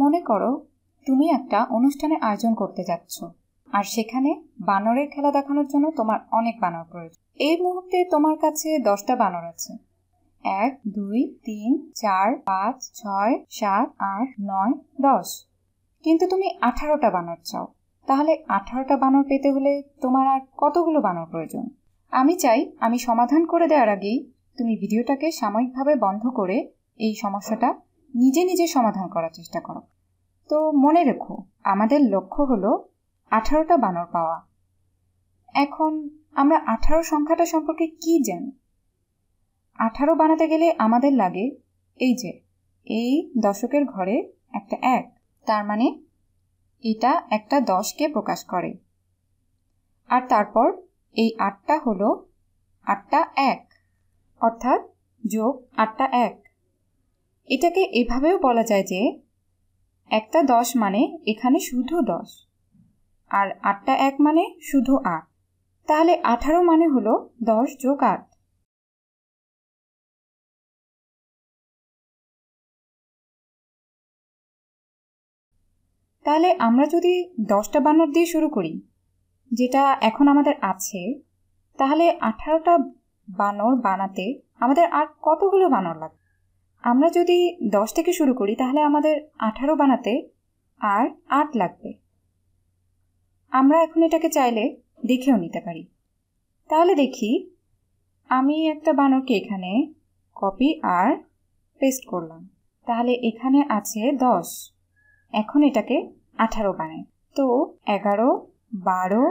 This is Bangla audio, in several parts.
মনে করো তুমি একটা অনুষ্ঠানে আয়োজন করতে যাচ্ছ, আর সেখানে বানরের খেলা দেখানোর জন্য তোমার অনেক বানর প্রয়োজন। এই মুহূর্তে তোমার কাছে 10টা বানর আছে। 1 2 3 4 5 6 7 8 9 10, কিন্তু তুমি 18টা বানর চাও। তাহলে 18টা বানর পেতে হলে তোমার আর কতগুলো বানর প্রয়োজন? আমি চাই আমি সমাধান করে দেওয়ার আগেই তুমি ভিডিওটাকে সাময়িকভাবে বন্ধ করে এই সমস্যাটা নিজে নিজে সমাধান করার চেষ্টা করো। তো মনে রেখো, আমাদের লক্ষ্য হলো 18টা বানর পাওয়া। এখন আমরা 18 সংখ্যাটা সম্পর্কে কি জানি? 18 বানাতে গেলে আমাদের লাগে এই দশকের ঘরে একটা 1, তার মানে এটা একটা 10কে প্রকাশ করে। আর তারপর এই 8টা হলো 8টা 1, অর্থাৎ যোগ 8টা 1। এটাকে এভাবেও বলা যায় যে একটা 10 মানে এখানে শুধু 10, আর 8টা 1 মানে শুধু 8। তাহলে 18 মানে হলো 10 যোগ 8। তাহলে আমরা যদি 10টা বানর দিয়ে শুরু করি, যেটা এখন আমাদের আছে, তাহলে 18টা বানর বানাতে আমাদের আর কতগুলো বানর লাগবে? আমরা যদি 10 থেকে শুরু করি তাহলে আমাদের 18 বানাতে আর 8 লাগবে। আমরা এখন এটাকে চাইলে দেখেও নিতে পারি। তাহলে দেখি, আমি একটা বানরকে এখানে কপি আর পেস্ট করলাম। তাহলে এখানে আছে 10, এখন এটাকে 18 বানাই। তো 11 12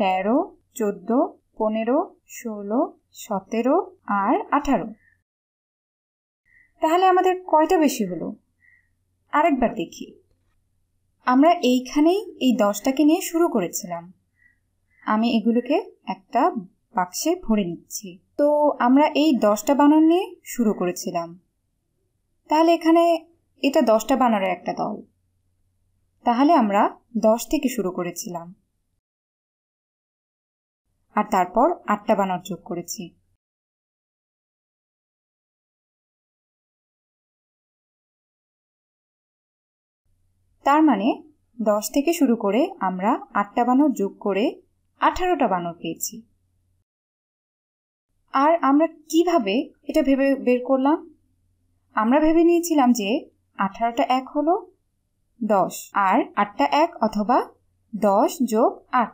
13 14 15 16 17 আর 18। তাহলে আমাদের কয়টা বেশি হলো? আরেকবার দেখি। আমরা এইখানেই এই 10টাকে নিয়ে শুরু করেছিলাম। আমি এগুলোকে একটা বাক্সে ভরে নিচ্ছি। তো আমরা এই 10টা বানর নিয়ে শুরু করেছিলাম। তাহলে এখানে এটা 10টা বানরের একটা দল। তাহলে আমরা 10 থেকে শুরু করেছিলাম, আর তারপর 8টা বানর যোগ করেছি। তার মানে 10 থেকে শুরু করে আমরা 8টা বানর যোগ করে 18টা বানর পেয়েছি। আর আমরা কিভাবে এটা ভেবে বের করলাম? আমরা ভেবে নিয়েছিলাম যে 18টা 1 হলো 10, আর 8টা 1 অথবা 10 যোগ 8।